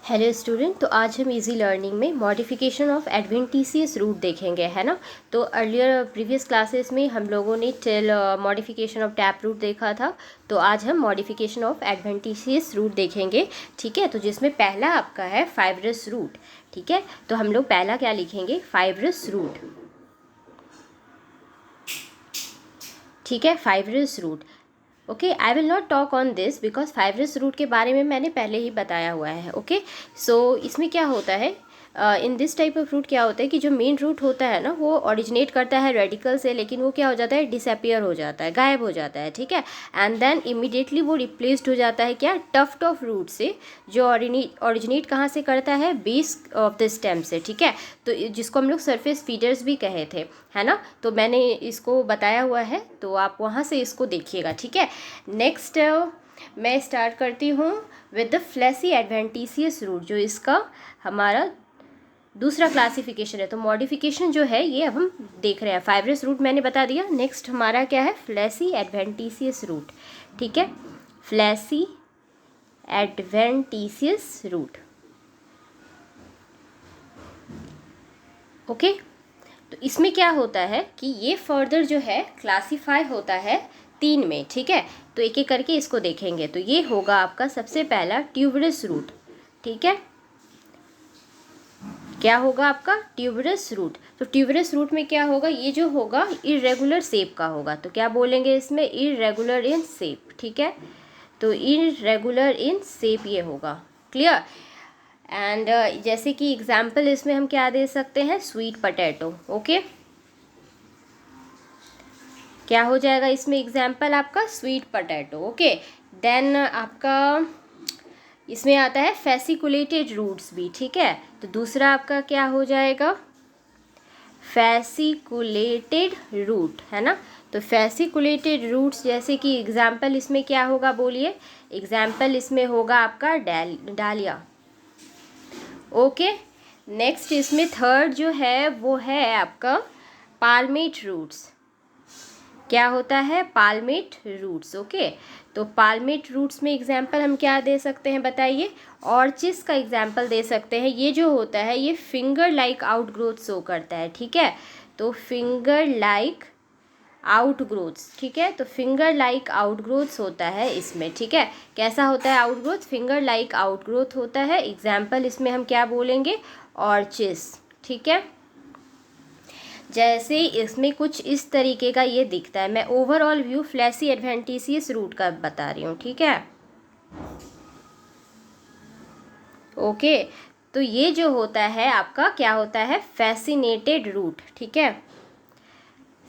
Hello student, तो आज हम इजी लर्निंग में मॉडिफिकेशन ऑफ एडवेंटिशियस रूट देखेंगे, है ना। तो अर्लियर प्रीवियस क्लासेस में हम लोगों ने till modification of tap root देखा था। तो आज हम मॉडिफिकेशन ऑफ एडवेंटिशियस रूट देखेंगे, ठीक है। तो जिसमें पहला आपका है फाइब्रस रूट, ठीक है। तो हम लोग पहला क्या लिखेंगे, फाइब्रस रूट, ठीक है, fibrous root. Okay, I will not talk on this because fibrous root के बारे में मैंने पहले ही बताया हुआ है। ओके, सो इसमें क्या होता है, in this type of root क्या होता है कि जो मेन रूट होता है ना, वो ओरिजिनेट करता है रेडिकल से, लेकिन वो क्या हो जाता है, डिसअपियर हो जाता है, गायब हो जाता है, ठीक है। एंड देन इमीडिएटली वो रिप्लेस्ड हो जाता है क्या, टफ्ट ऑफ रूट से, जो ओरिजिनेट कहाँ से करता है, बेस ऑफ द स्टेम से, ठीक है। तो जिसको हम लोग सरफेस फीडर्स भी कहे थे, है ना। तो मैंने इसको बताया हुआ है, तो आप वहाँ से इसको देखिएगा, ठीक है। नेक्स्ट मैं स्टार्ट करती हूँ with the fleshy adventitious root, जो इसका हमारा दूसरा क्लासिफिकेशन है। तो मॉडिफिकेशन जो है ये अब हम देख रहे हैं। फाइब्रस रूट मैंने बता दिया। नेक्स्ट हमारा क्या है, फ्लैसी एडवेंटिशियस रूट, ठीक है, फ्लैसी एडवेंटिशियस रूट। ओके, तो इसमें क्या होता है कि ये फर्दर जो है क्लासीफाई होता है तीन में, ठीक है। तो एक एक करके इसको देखेंगे। तो ये होगा आपका सबसे पहला ट्यूबरस रूट, ठीक है। क्या होगा आपका, ट्यूबरस रूट। तो ट्यूबरस रूट में क्या होगा, ये जो होगा इरेगुलर शेप का होगा। तो क्या बोलेंगे इसमें, इरेगुलर इन शेप, ठीक है। तो इरेगुलर इन शेप ये होगा, क्लियर। एंड जैसे कि एग्जाम्पल इसमें हम क्या दे सकते हैं, स्वीट पोटैटो। ओके, क्या हो जाएगा इसमें एग्जाम्पल आपका, स्वीट पोटैटो। ओके, देन आपका इसमें आता है फैसिकुलेटेड रूट्स भी, ठीक है। तो दूसरा आपका क्या हो जाएगा, फैसिकुलेटेड रूट, है ना। तो फैसिकुलेटेड रूट्स, जैसे कि एग्जाम्पल इसमें क्या होगा, बोलिए। एग्जाम्पल इसमें होगा आपका डालिया। ओके, नेक्स्ट इसमें थर्ड जो है वो है आपका पाल्मेट रूट्स। क्या होता है, पाल्मेट रूट्स। ओके, तो पाल्मेट रूट्स में एग्जाम्पल हम क्या दे सकते हैं, बताइए। ऑर्चिस का एग्जाम्पल दे सकते हैं। ये जो होता है ये फिंगर लाइक आउटग्रोथ शो करता है, ठीक है। तो फिंगर लाइक आउटग्रोथ्स, ठीक है। तो फिंगर लाइक आउटग्रोथ्स होता है इसमें, ठीक है। कैसा होता है आउटग्रोथ, फिंगर लाइक आउटग्रोथ होता है। एग्जाम्पल इसमें हम क्या बोलेंगे, ऑर्चिस, ठीक है। जैसे इसमें कुछ इस तरीके का ये दिखता है। मैं overall view fleshy adventitious root का बता रही हूँ, ठीक है। ओके, तो ये जो होता है आपका क्या होता है, फैसिनेटेड रूट, ठीक है।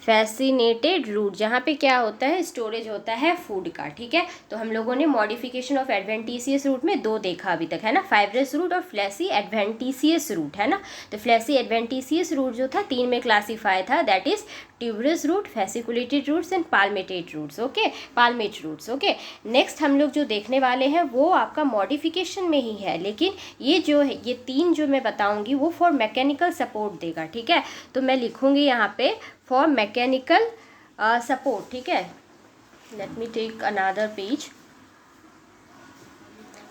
फैसिनेटेड रूट, जहाँ पे क्या होता है, स्टोरेज होता है फूड का, ठीक है। तो हम लोगों ने मॉडिफिकेशन ऑफ एडवेंटिशियस रूट में दो देखा अभी तक, है ना, फाइब्रस रूट और फ्लैसी एडवेंटिशियस रूट, है ना। तो फ्लैसी एडवेंटिशियस रूट जो था तीन में क्लासीफाई था, that is tuberous root, fasciculated roots and palmated roots. Okay, palmate roots. Okay, next हम लोग जो देखने वाले हैं वो आपका मॉडिफिकेशन में ही है, लेकिन ये जो है, ये तीन जो मैं बताऊंगी वो फॉर मैकेनिकल सपोर्ट देगा, ठीक है। तो मैं लिखूंगी यहाँ पे फॉर मैकेनिकल सपोर्ट, ठीक है। Let me take another page.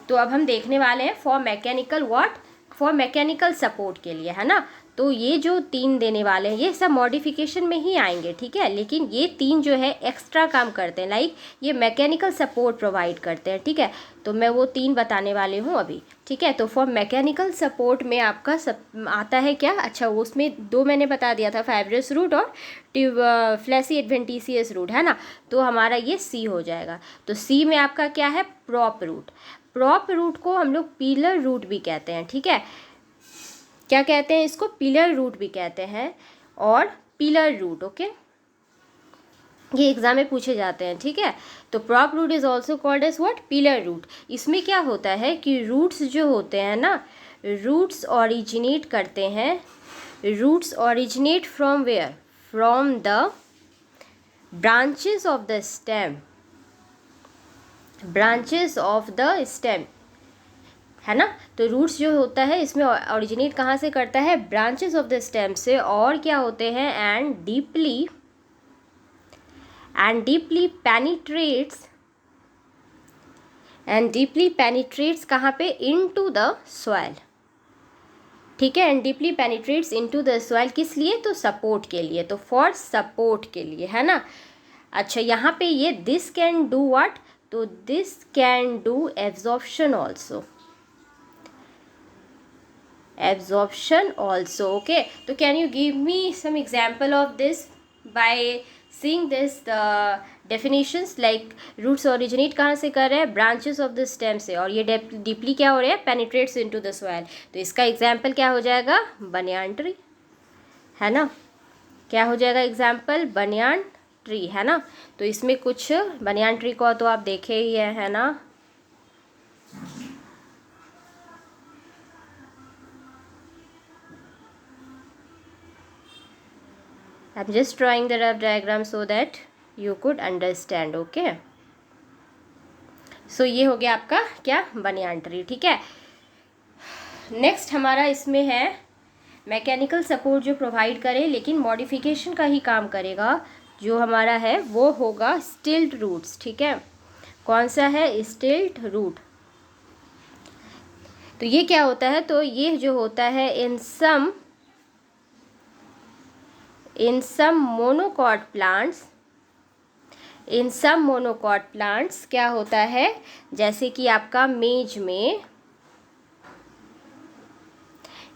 तो अब हम देखने वाले हैं for mechanical what, for mechanical support के लिए, है ना। तो ये जो तीन देने वाले हैं ये सब मॉडिफिकेशन में ही आएंगे, ठीक है। लेकिन ये तीन जो है एक्स्ट्रा काम करते हैं, लाइक ये मैकेनिकल सपोर्ट प्रोवाइड करते हैं, ठीक है। तो मैं वो तीन बताने वाले हूँ अभी, ठीक है। तो फॉर मैकेनिकल सपोर्ट में आपका सब आता है क्या, अच्छा उसमें दो मैंने बता दिया था, फाइब्रस रूट और फ्लैसी एडवेंटिशियस रूट, है ना। तो हमारा ये सी हो जाएगा। तो सी में आपका क्या है, प्रॉप रूट। प्रॉप रूट को हम लोग पिलर रूट भी कहते हैं, ठीक है। क्या कहते हैं इसको, पिलर रूट भी कहते हैं और पिलर रूट। ओके, ये एग्जाम में पूछे जाते हैं, ठीक है। तो prop root is also called as what, pillar root. इसमें क्या होता है कि रूट्स जो होते हैं ना, रूट्स ऑरिजिनेट करते हैं, roots originate from where, from the branches of the stem, branches of the stem, है ना। तो रूट्स जो होता है इसमें ओरिजिनेट कहाँ से करता है, ब्रांचेस ऑफ द स्टेम से, और क्या होते हैं, and deeply penetrates and deeply penetrates कहाँ पे, इनटू द सॉइल, ठीक है। And deeply penetrates into the soil, किस लिए, तो सपोर्ट के लिए, तो फॉर सपोर्ट के लिए, है ना। अच्छा, यहाँ पे ये दिस कैन डू व्हाट, तो this can do absorption also, absorption also, okay। तो can you give me some example of this by seeing this the definitions, like roots originate कहाँ से कर रहे हैं, branches of the stem से, और ये deeply क्या हो रहे हैं, penetrates into the soil। तो इसका example क्या हो जाएगा, बनियान ट्री, है ना, क्या हो जाएगा एग्जाम्पल, बनियान ट्री, है ना। तो इसमें कुछ बनियान ट्री को तो आप देखे ही है ना। I'm just drawing the rough diagram so that you could understand, okay। So ये हो गया आपका क्या, बनियान ट्री, ठीक है। नेक्स्ट हमारा इसमें है मैकेनिकल सपोर्ट जो प्रोवाइड करे लेकिन मॉडिफिकेशन का ही काम करेगा, जो हमारा है वो होगा स्टिल्ट रूट्स, ठीक है। कौन सा है, स्टिल्ट रूट। तो ये क्या होता है, तो ये जो होता है इन सम मोनोकॉट प्लांट्स, क्या होता है, जैसे कि आपका मेज में,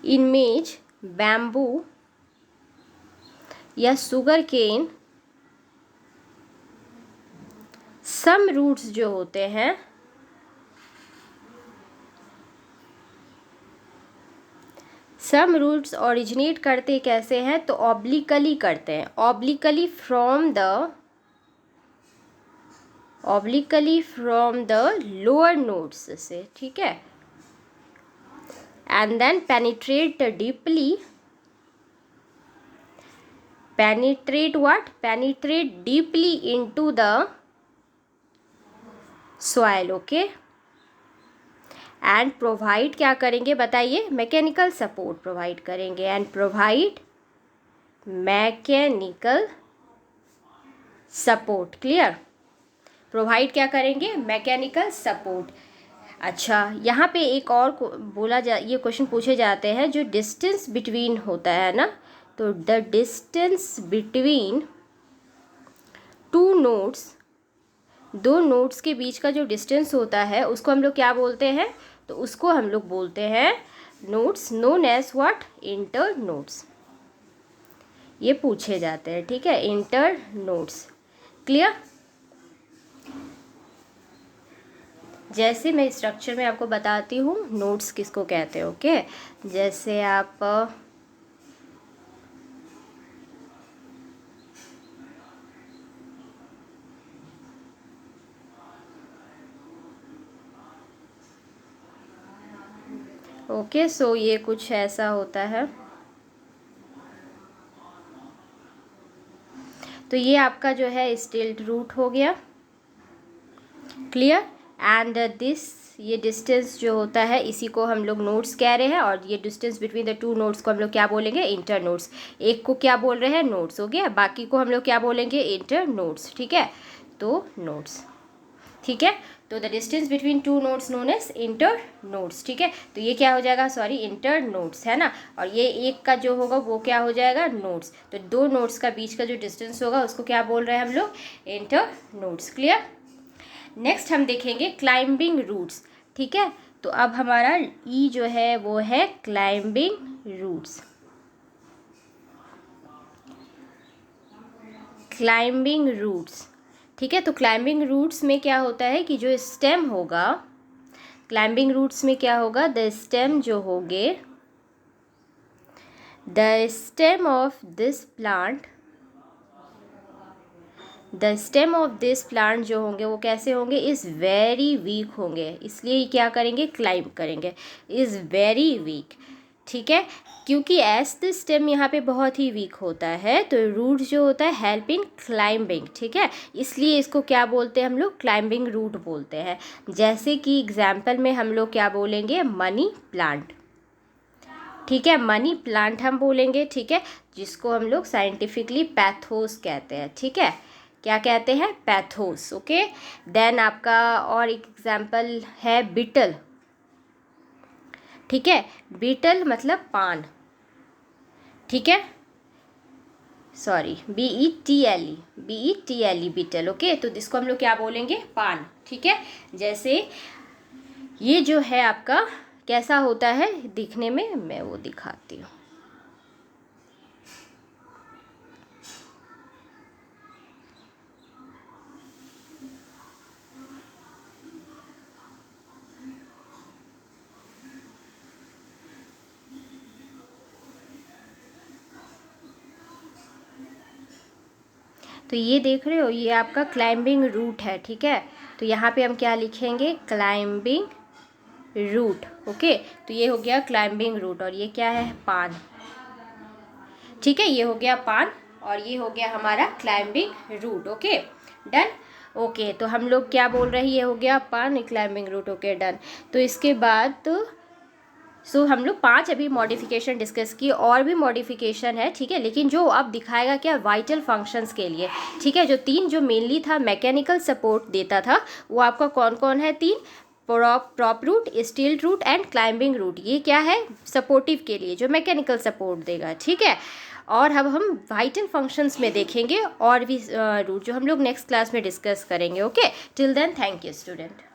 इन मेज बैम्बू या सुगर केन, सम रूट्स जो होते हैं, सम रूट्स ओरिजिनेट करते कैसे हैं, तो ऑब्लिकली करते हैं, obliquely from the lower nodes से, ठीक है। And then penetrate deeply into the soil, okay. And provide क्या करेंगे बताइए, मैकेनिकल सपोर्ट प्रोवाइड करेंगे, and provide mechanical support, clear. Provide क्या करेंगे, मैकेनिकल सपोर्ट। अच्छा, यहाँ पे एक और ये क्वेश्चन पूछे जाते हैं, जो डिस्टेंस बिटवीन होता है ना, तो the distance between two nodes, दो नोड्स के बीच का जो डिस्टेंस होता है उसको हम लोग क्या बोलते हैं, तो उसको हम लोग बोलते हैं nodes, known as what, internodes. ये पूछे जाते हैं, ठीक है, इंटर नोड्स, क्लियर। जैसे मैं स्ट्रक्चर में आपको बताती हूँ नोड्स किसको कहते हैं, ओके। जैसे आप ओके, सो ये कुछ ऐसा होता है। तो ये आपका जो है स्टिल्ट रूट हो गया, क्लियर। एंड ये डिस्टेंस जो होता है इसी को हम लोग नोड्स कह रहे हैं, और ये distance between the two nodes को हम लोग क्या बोलेंगे, इंटर नोड्स। एक को क्या बोल रहे हैं, नोड्स हो गया, बाकी को हम लोग क्या बोलेंगे, इंटर नोड्स, ठीक है। तो नोड्स, ठीक है। तो the distance between two nodes known as internodes, ठीक है। तो ये क्या हो जाएगा, सॉरी, इंटर नोड्स, है ना। और ये एक का जो होगा वो क्या हो जाएगा, नोड्स। तो दो नोड्स का बीच का जो डिस्टेंस होगा उसको क्या बोल रहे हैं हम लोग, इंटर नोड्स, क्लियर। नेक्स्ट हम देखेंगे क्लाइंबिंग रूट्स, ठीक है। तो अब हमारा ई जो है वो है क्लाइंबिंग रूट्स, क्लाइंबिंग रूट्स, ठीक है। तो क्लाइंबिंग रूट्स में क्या होता है कि जो स्टेम होगा, क्लाइंबिंग रूट्स में क्या होगा, द स्टेम जो होंगे, the stem of this plant जो होंगे वो कैसे होंगे, इज़ वेरी वीक होंगे, इसलिए क्या करेंगे, क्लाइंब करेंगे, इज़ वेरी वीक, ठीक है। क्योंकि एज द स्टेम यहाँ पे बहुत ही वीक होता है, तो रूट जो होता है हेल्प इन क्लाइंबिंग, ठीक है, इसलिए इसको क्या बोलते हैं हम लोग, क्लाइंबिंग रूट बोलते हैं। जैसे कि एग्जाम्पल में हम लोग क्या बोलेंगे, मनी प्लांट, ठीक है, मनी प्लांट हम बोलेंगे, ठीक है, जिसको हम लोग साइंटिफिकली पैथोस कहते हैं, ठीक है। क्या कहते हैं, पैथोस। ओके, देन आपका और एक एग्जाम्पल है बीटल, ठीक है, बीटल मतलब पान, ठीक है, sorry BETLE, BETLE betel. Okay, तो इसको हम लोग क्या बोलेंगे, पान, ठीक है। जैसे ये जो है आपका कैसा होता है दिखने में, मैं वो दिखाती हूँ। तो ये देख रहे हो, ये आपका क्लाइंबिंग रूट है, ठीक है। तो यहाँ पे हम क्या लिखेंगे, क्लाइंबिंग रूट। ओके, तो ये हो गया क्लाइंबिंग रूट, और ये क्या है, पान, ठीक है, ये हो गया पान और ये हो गया हमारा climbing root. Okay, done. Okay, तो हम लोग क्या बोल रहे हैं, ये हो गया पान, क्लाइंबिंग रूट। Okay, done. तो इसके बाद हम लोग 5 अभी मॉडिफिकेशन डिस्कस की, और भी मॉडिफिकेशन है, ठीक है, लेकिन जो अब दिखाएगा क्या, वाइटल फंक्शंस के लिए, ठीक है। जो 3 जो मेनली था मैकेनिकल सपोर्ट देता था, वो आपका कौन कौन है, 3, prop root, stilt root and climbing root. ये क्या है, सपोर्टिव के लिए, जो मैकेनिकल सपोर्ट देगा, ठीक है। और अब हम वाइटल फंक्शंस में देखेंगे और भी रूट, जो हम लोग नेक्स्ट क्लास में डिस्कस करेंगे। Okay, till then thank you student.